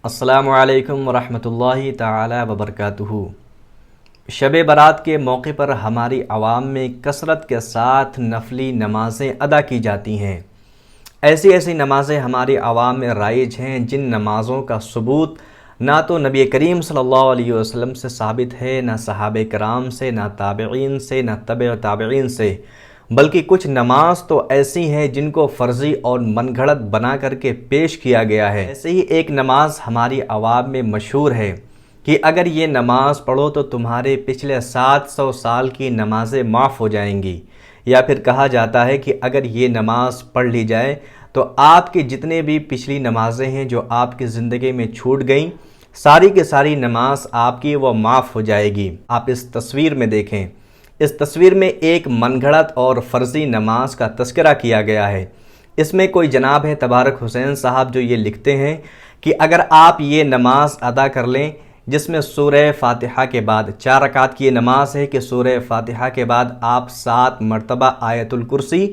السلام علیکم ورحمۃ اللہ تعالی وبرکاتہ۔ شب برات کے موقع پر ہماری عوام میں کثرت کے ساتھ نفلی نمازیں ادا کی جاتی ہیں۔ ایسی نمازیں ہماری عوام میں رائج ہیں جن نمازوں کا ثبوت نہ تو نبی کریم صلی اللہ علیہ وسلم سے ثابت ہے، نہ صحابہ کرام سے، نہ تابعین سے، نہ تبع تابعین سے، بلکہ کچھ نماز تو ایسی ہیں جن کو فرضی اور من گھڑت بنا کر کے پیش کیا گیا ہے۔ ایسے ہی ایک نماز ہماری عوام میں مشہور ہے کہ اگر یہ نماز پڑھو تو تمہارے پچھلے 700 سال کی نمازیں معاف ہو جائیں گی، یا پھر کہا جاتا ہے کہ اگر یہ نماز پڑھ لی جائے تو آپ کی جتنے بھی پچھلی نمازیں ہیں جو آپ کی زندگی میں چھوٹ گئیں، ساری کی ساری نماز آپ کی وہ معاف ہو جائے گی۔ آپ اس تصویر میں دیکھیں، اس تصویر میں ایک من گھڑت اور فرضی نماز کا تذکرہ کیا گیا ہے۔ اس میں کوئی جناب ہے تبارک حسین صاحب جو یہ لکھتے ہیں کہ اگر آپ یہ نماز ادا کر لیں جس میں سورہ فاتحہ کے بعد 4 رکعت کی یہ نماز ہے کہ سورہ فاتحہ کے بعد آپ 7 مرتبہ آیت الکرسی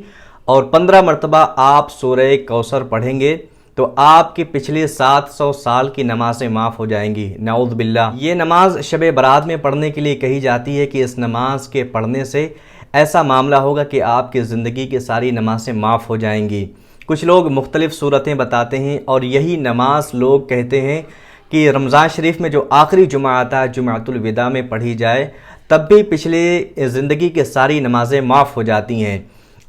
اور 15 مرتبہ آپ سورہ کوثر پڑھیں گے تو آپ کی پچھلی 700 سال کی نمازیں معاف ہو جائیں گی، نعوذ باللہ۔ یہ نماز شب برات میں پڑھنے کے لیے کہی جاتی ہے کہ اس نماز کے پڑھنے سے ایسا معاملہ ہوگا کہ آپ کی زندگی کی ساری نمازیں معاف ہو جائیں گی۔ کچھ لوگ مختلف صورتیں بتاتے ہیں اور یہی نماز لوگ کہتے ہیں کہ رمضان شریف میں جو آخری جمعہ آتا ہے جمعۃ الوداع میں پڑھی جائے تب بھی پچھلے زندگی کے ساری نمازیں معاف ہو جاتی ہیں۔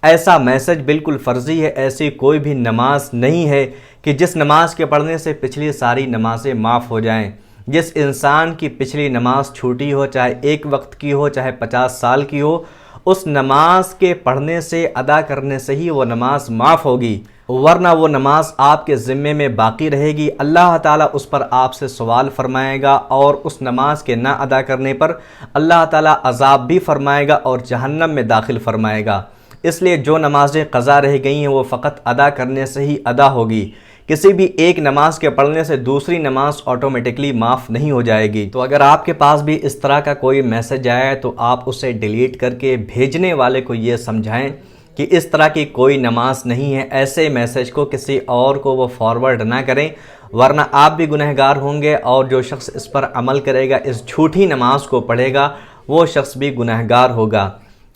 ایسا میسج بالکل فرضی ہے، ایسی کوئی بھی نماز نہیں ہے کہ جس نماز کے پڑھنے سے پچھلی ساری نمازیں معاف ہو جائیں۔ جس انسان کی پچھلی نماز چھوٹی ہو، چاہے 1 وقت کی ہو، چاہے 50 سال کی ہو، اس نماز کے پڑھنے سے، ادا کرنے سے ہی وہ نماز معاف ہوگی، ورنہ وہ نماز آپ کے ذمے میں باقی رہے گی۔ اللہ تعالیٰ اس پر آپ سے سوال فرمائے گا اور اس نماز کے نہ ادا کرنے پر اللہ تعالیٰ عذاب بھی فرمائے گا اور جہنم میں داخل فرمائے گا۔ اس لیے جو نمازیں قضا رہ گئی ہیں وہ فقط ادا کرنے سے ہی ادا ہوگی۔ کسی بھی ایک نماز کے پڑھنے سے دوسری نماز آٹومیٹکلی معاف نہیں ہو جائے گی۔ تو اگر آپ کے پاس بھی اس طرح کا کوئی میسج آیا تو آپ اسے ڈیلیٹ کر کے بھیجنے والے کو یہ سمجھائیں کہ اس طرح کی کوئی نماز نہیں ہے۔ ایسے میسج کو کسی اور کو وہ فارورڈ نہ کریں، ورنہ آپ بھی گنہگار ہوں گے اور جو شخص اس پر عمل کرے گا، اس جھوٹی نماز کو پڑھے گا، وہ شخص بھی گنہگار ہوگا۔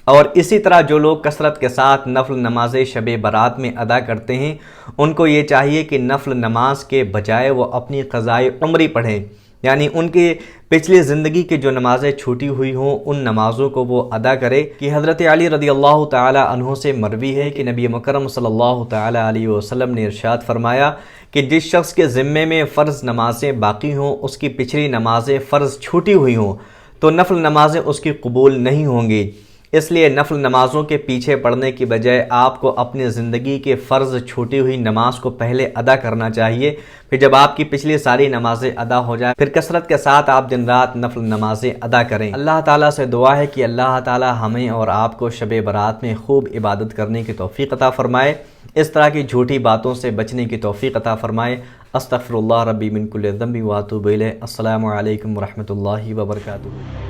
اور اسی طرح جو لوگ کثرت کے ساتھ نفل نمازیں شب برات میں ادا کرتے ہیں ان کو یہ چاہیے کہ نفل نماز کے بجائے وہ اپنی قضائے عمری پڑھیں، یعنی ان کی پچھلی زندگی کی جو نمازیں چھوٹی ہوئی ہوں ان نمازوں کو وہ ادا کرے۔ کہ حضرت علی رضی اللہ تعالی عنہ سے مروی ہے کہ نبی مکرم صلی اللہ تعالی علیہ وسلم نے ارشاد فرمایا کہ جس شخص کے ذمے میں فرض نمازیں باقی ہوں، اس کی پچھلی نمازیں فرض چھوٹی ہوئی ہوں تو نفل نمازیں اس کی قبول نہیں ہوں گی۔ اس لیے نفل نمازوں کے پیچھے پڑنے کی بجائے آپ کو اپنی زندگی کے فرض چھوٹی ہوئی نماز کو پہلے ادا کرنا چاہیے، پھر جب آپ کی پچھلی ساری نمازیں ادا ہو جائیں پھر کثرت کے ساتھ آپ دن رات نفل نمازیں ادا کریں۔ اللہ تعالیٰ سے دعا ہے کہ اللہ تعالیٰ ہمیں اور آپ کو شب برات میں خوب عبادت کرنے کی توفیق عطا فرمائے، اس طرح کی جھوٹی باتوں سے بچنے کی توفیق عطا فرمائے۔ استغفر اللہ ربی من کل ذنب واتوب الیہ۔ السلام علیکم ورحمۃ اللہ وبرکاتہ۔